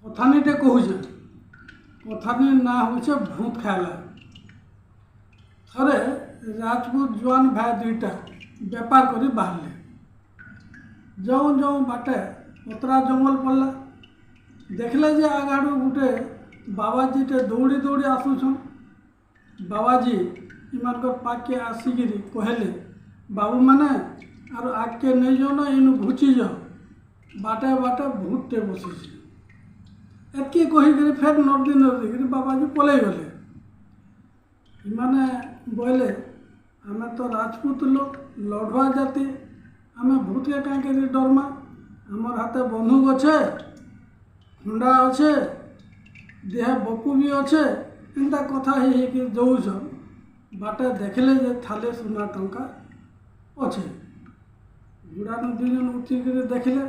कथानीटे कहूचे कथानी ना हूँ भूत खाला। थरे राजपूत जुआन भाई दुईटा बेपार करी बाहरले जो जो बाटे पतरा जंगल पड़ला देखले जे आगाड़ू गोटे बाबाजीटे दौड़ी दौड़ी आसुछन। बाबाजी इमान पाके आसिकी कहले बाबू मैंने आर आगे नहीं जाओ ना इन घुची जाओ बाटे बाटे भूतटे बसी एतकी कहीकि फेर नर्दी नर्दी बाबाजी पलि गले। इमाने बोले आमे तो राजपूत लोग लड़ुआ जाति आमे भूत के कहीं डरमा आमर हाथे बंदूक अच्छे खुंडा अच्छे देह बकु भी अच्छे एंता कथा ही दौन बाटे देखले जे थाले सुना टंका अच्छे बुढ़ा दुईजन उठिक देखले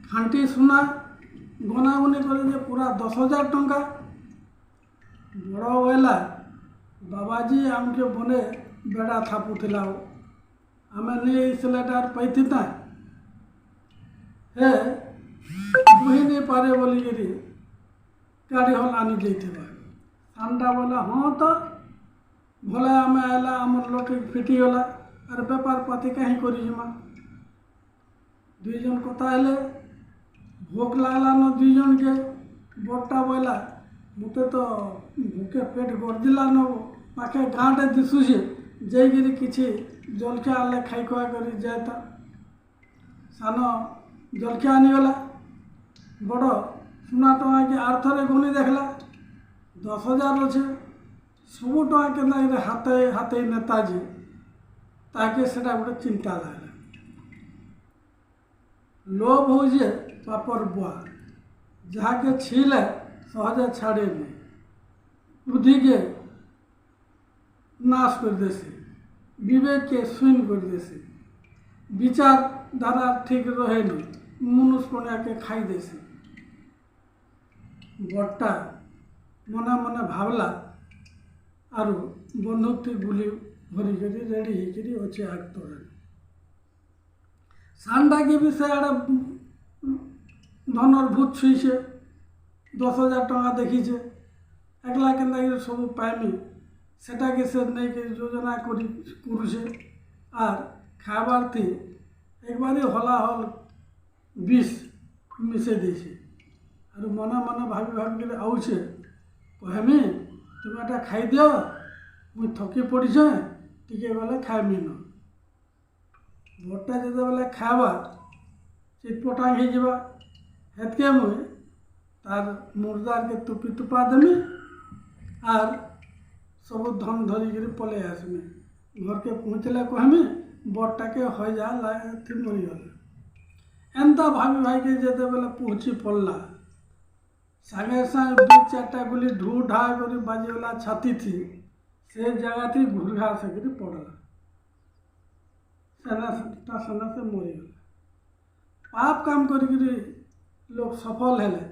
खांटी सुना गनागुनी कर पूरा 10,000 टंका बड़ वेला बाबाजी आमके बने बेड़ा थापुला आमे नहीं सिलेटार पैथी हे बुही नहीं पारे बोलिकी गाड़ी हल आनी जाइए सानटा बोला हाँ तो भले आम आला आम लटक फिटिगला आर बेपार पाती कहीं करीमा दुईजन कथा हेले भोक लागला न दुईजन के बड़टा बोला मते तो भूखे पेट गड़दिला न पाखे गाँटे दिशुचे जाइए किसी जलखिया आले खाई खुआ कर जाता सान जलखिया आनीगला बड़ सुना टଙ୍କା कि आर थरे गुनी देखला 10,000 अच्छे सबू टଙ୍କା के हाथ हाथ नेताजी ताकि सेटा गोटे चिंता लगे लोभ हो पापर बुआ जहाँ के छीले सहजे छाड़े नहीं बुद्धि के नाश कर देसी विवेक के शून्य कर देसी विचारधारा ठीक रहे नहीं मनुष्य के खाई देसी बट्टा मने मने भावला आरु बंदूक टी गुली भरी करी रेडी होकरी अच्छे आग तोड़ा सांडा के भी से आड़े धनर भूत छुईसे 10,000 टଙ୍କା देखीचे एकला के सब पाइमी सेटा के से नहीं के योजना करुचे आर खाबार थी एक बार हला हल विष मिसे देछे आर मने मने भाभी भाभी के आउछे कहमी तुम एटा खाई दियो मुई थकी पड़ीछे टिके गले खाइमी न भोटा जो बेले खावा चिटपटांग हो हेतके मुई तार मुर्दार के तुपी तुपा देमी आर सब धन धरिकी पलि आसमी घर के पहुँचले कहमी बड़टा के हो जा मरीगला एंता भाभी भाई के जेते बेले पहुँची पड़ला सागे सागे 2-4टा गुली ढू ढा कर बाजीगला छाती थी से जगह थी घुरघा से पड़ला सेना से मरीगला पाप काम करी लोग सफल हेले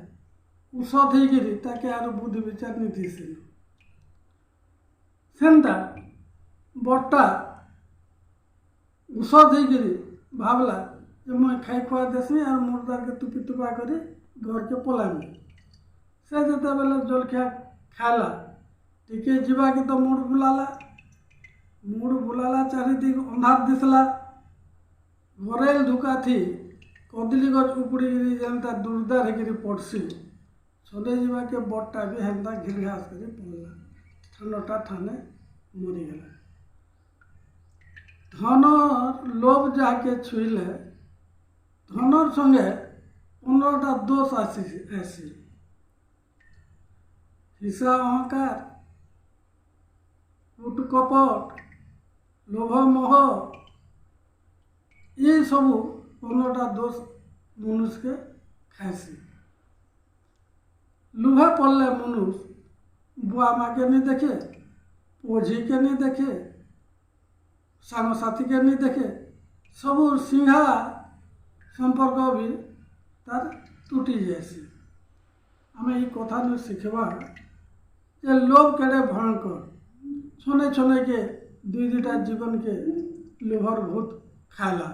ଔଷଧ ହେଇକିରି ताके आरो बुद्धि विचार नहीं थी सेंता बट्टा ଔଷଧ ହେଇକିରି भावला जे मैं खाई खुआ देसी और मुर्दार के तुपी तुपा करी घर के पलामी से जेते बेले जलखिया खाला टिके जीवा के तो मुड़ बुलाला चारिदिक अंधार दिसला घरेल धुका थी कदली गज उपड़ी जेनता दुर्दार होकर पड़सी चले जावा के बड़टा भी हेन्ता घिर घास कर पड़ला ठानटा ठाने मरीगला। धन लोभ जाके छुईले धनर संगे 15टा दोष आसी हिंसा अहंकार कूट कपट लोभ मोह ये सब 15टा दोष मनुष्य के खासी लुभे पड़ले मनुष्य बुआ माँ के नहीं देखे ओझी के नहीं देखे सांग साथी के नहीं देखे सब सिंहा संपर्क भी तार टूटी जासी आम ये कथा नहीं शिखवा जे लोभ केड़े भयंकर छने छने के 2-2टा जीवन के लोभर भूत खाला।